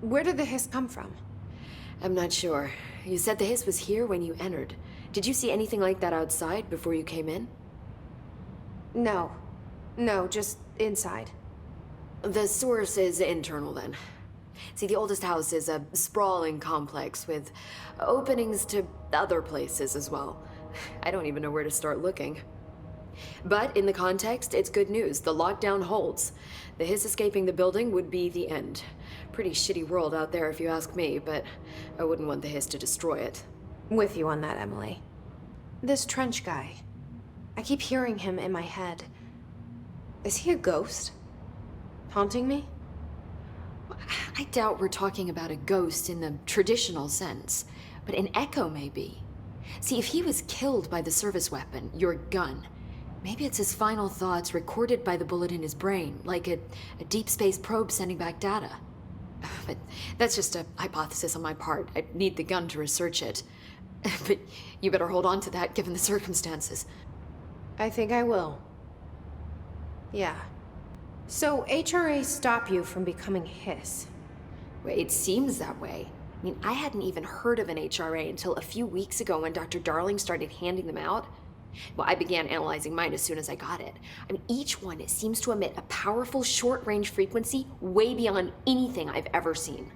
Where did the hiss come from? I'm not sure. You said the hiss was here when you entered. Did you see anything like that outside before you came in? No. No, just inside. The source is internal, then. See, the oldest house is a sprawling complex with openings to other places as well. I don't even know where to start looking. But in the context, it's good news. The lockdown holds. The hiss escaping the building would be the end. Pretty shitty world out there if you ask me, but I wouldn't want the hiss to destroy it. With you on that, Emily. This Trench guy. I keep hearing him in my head. Is he a ghost? Haunting me? I doubt we're talking about a ghost in the traditional sense, but an echo maybe. See, if he was killed by the service weapon, your gun, maybe it's his final thoughts recorded by the bullet in his brain, like a deep space probe sending back data. But that's just a hypothesis on my part. I'd need the gun to research it. But you better hold on to that given the circumstances. I think I will. Yeah. So HRA stop you from becoming Hiss? Well, it seems that way. I mean, I hadn't even heard of an HRA until a few weeks ago when Dr. Darling started handing them out. Well, I began analyzing mine as soon as I got it. I mean, each one seems to emit a powerful short-range frequency way beyond anything I've ever seen.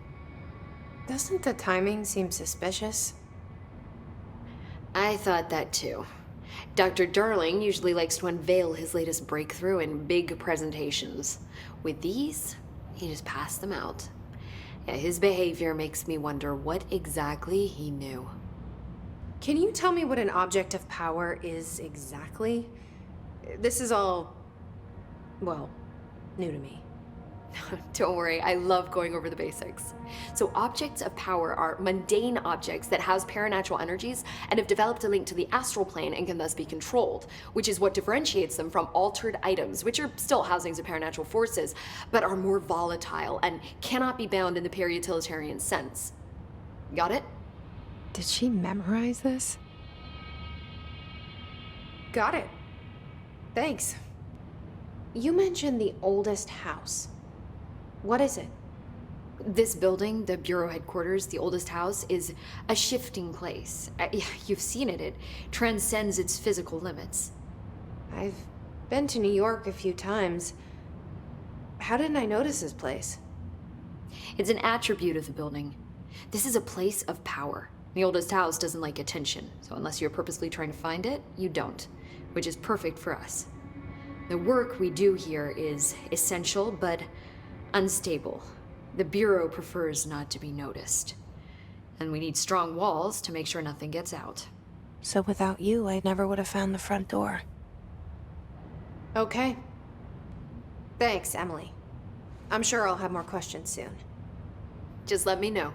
Doesn't the timing seem suspicious? I thought that too. Dr. Darling usually likes to unveil his latest breakthrough in big presentations. With these, he just passed them out. Yeah, his behavior makes me wonder what exactly he knew. Can you tell me what an object of power is exactly? This is all, well, new to me. Don't worry, I love going over the basics. So objects of power are mundane objects that house paranatural energies and have developed a link to the astral plane and can thus be controlled, which is what differentiates them from altered items, which are still housings of paranatural forces, but are more volatile and cannot be bound in the peri-utilitarian sense. Got it? Did she memorize this? Got it. Thanks. You mentioned the oldest house. What is it? This building, the Bureau headquarters, the oldest house, is a shifting place. You've seen it. It transcends its physical limits. I've been to New York a few times. How didn't I notice this place? It's an attribute of the building. This is a place of power. The oldest house doesn't like attention, so unless you're purposely trying to find it, you don't, which is perfect for us. The work we do here is essential, but unstable. The Bureau prefers not to be noticed. And we need strong walls to make sure nothing gets out. So without you, I never would have found the front door. Okay. Thanks, Emily. I'm sure I'll have more questions soon. Just let me know.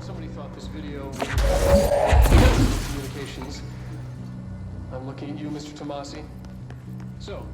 Somebody thought this video was communications. I'm looking at you, Mr. Tomasi. So,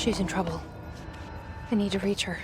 She's in trouble. I need to reach her.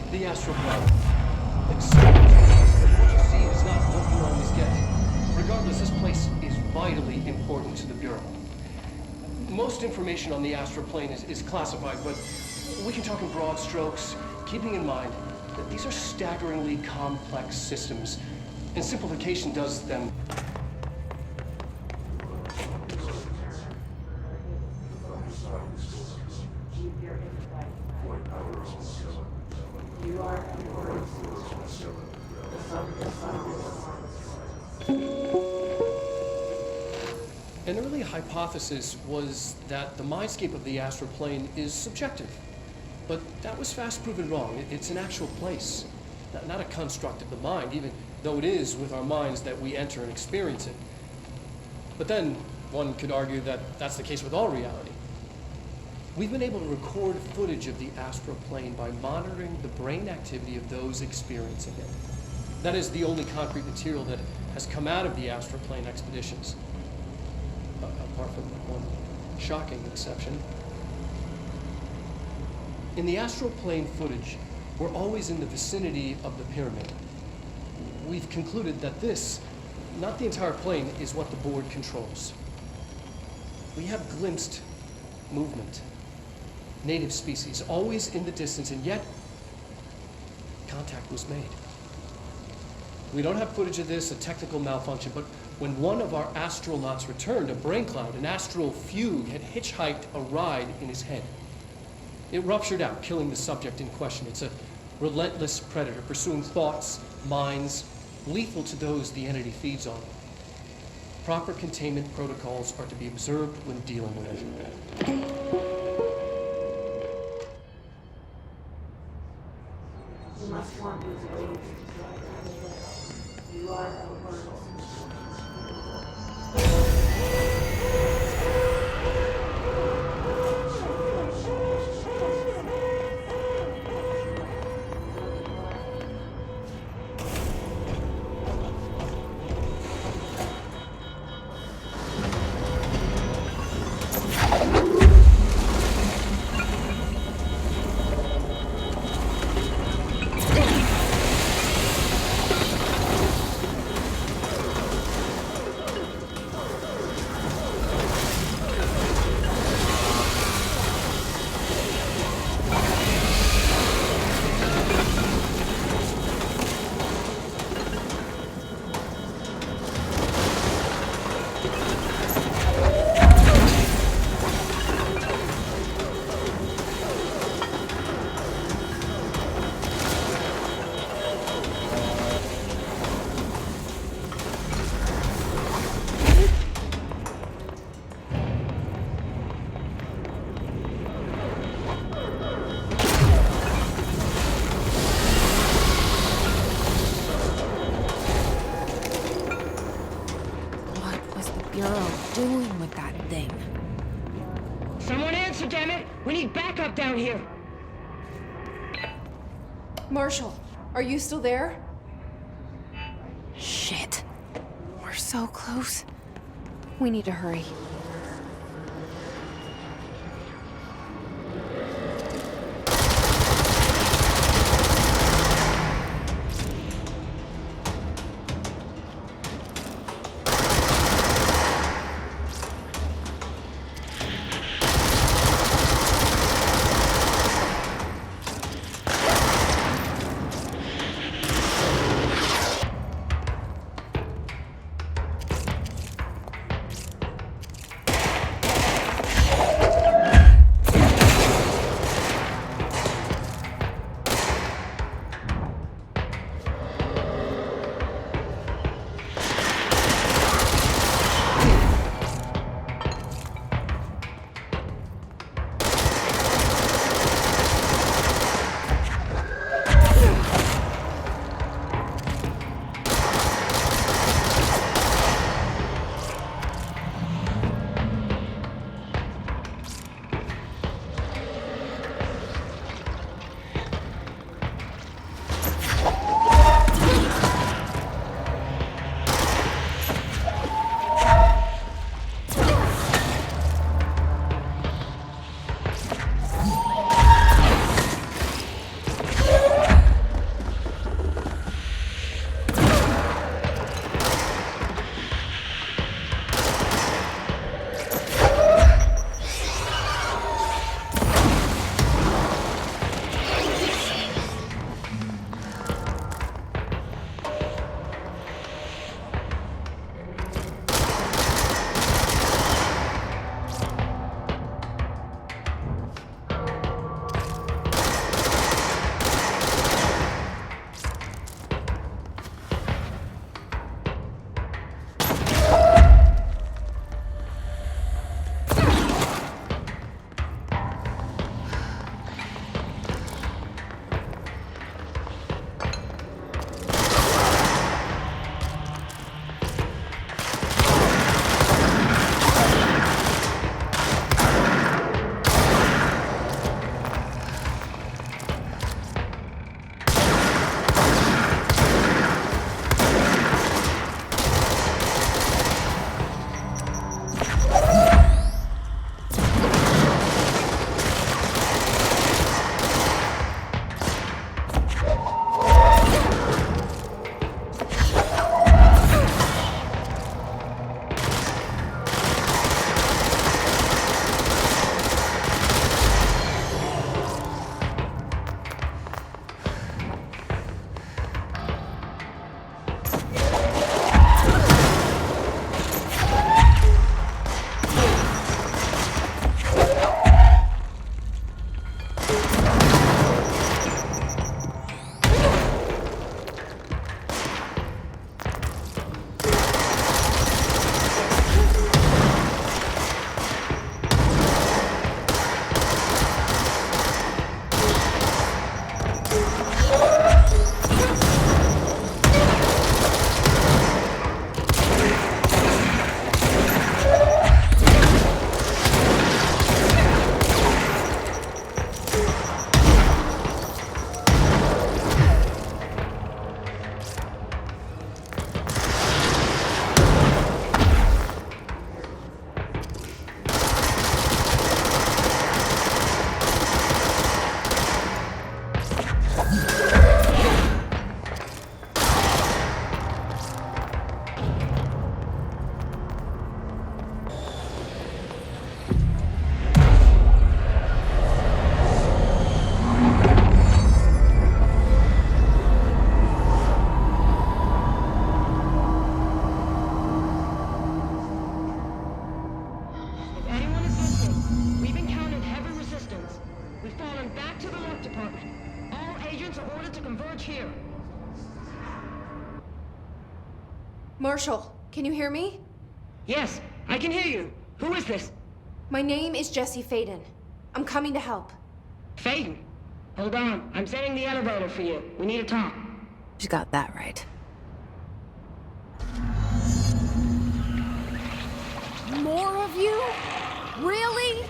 The astral plane. What you see is not what you always get. Regardless, this place is vitally important to the Bureau. Most information on the astral plane is classified, but we can talk in broad strokes, keeping in mind that these are staggeringly complex systems, and simplification does them. An early hypothesis was that the mindscape of the astral plane is subjective. But that was fast proven wrong. It's an actual place, not a construct of the mind, even though it is with our minds that we enter and experience it. But then one could argue that that's the case with all reality. We've been able to record footage of the astral plane by monitoring the brain activity of those experiencing it. That is the only concrete material that has come out of the astral plane expeditions. Apart from one shocking exception. In the astral plane footage, we're always in the vicinity of the pyramid. We've concluded that this, not the entire plane, is what the board controls. We have glimpsed movement, native species, always in the distance, and yet contact was made. We don't have footage of this, a technical malfunction, but when one of our astronauts returned, a brain cloud, an astral fugue, had hitchhiked a ride in his head. It ruptured out, killing the subject in question. It's a relentless predator, pursuing thoughts, minds, lethal to those the entity feeds on. Proper containment protocols are to be observed when dealing with it. You must want me to leave. You are a world. We need backup down here. Marshall, are you still there? Shit. We're so close. We need to hurry. Marshall, can you hear me? Yes, I can hear you. Who is this? My name is Jesse Faden. I'm coming to help. Faden. Hold on. I'm setting the elevator for you. We need to talk. You got that right. More of you? Really?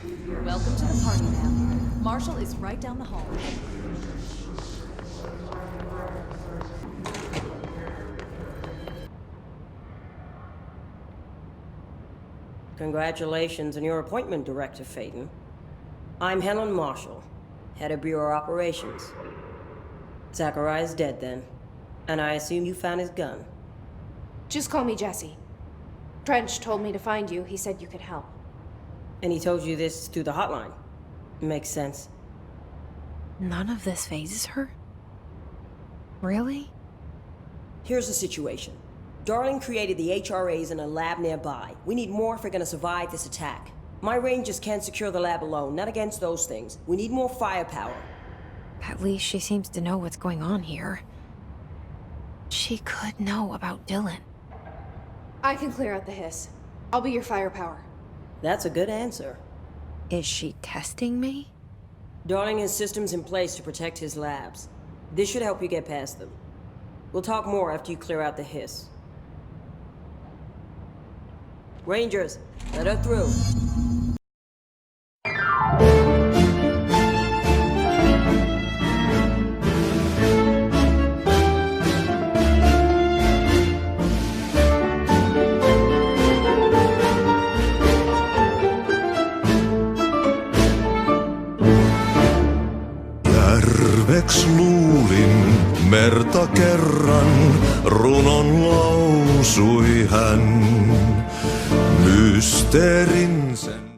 Welcome to the party, ma'am. Marshall is right down the hall. Congratulations on your appointment, Director Phaeton. I'm Helen Marshall, head of Bureau Operations. Zachariah's dead then, and I assume you found his gun. Just call me Jesse. Trench told me to find you. He said you could help. And he told you this through the hotline. Makes sense. None of this phases her? Really? Here's the situation. Darling created the HRAs in a lab nearby. We need more if we're gonna survive this attack. My rangers can't secure the lab alone, not against those things. We need more firepower. At least she seems to know what's going on here. She could know about Dylan. I can clear out the hiss. I'll be your firepower. That's a good answer. Is she testing me? Darling has systems in place to protect his labs. This should help you get past them. We'll talk more after you clear out the hiss. Rangers, let her through. Järveks luulin merta kerran, runon lausui hän. Mysteerin sen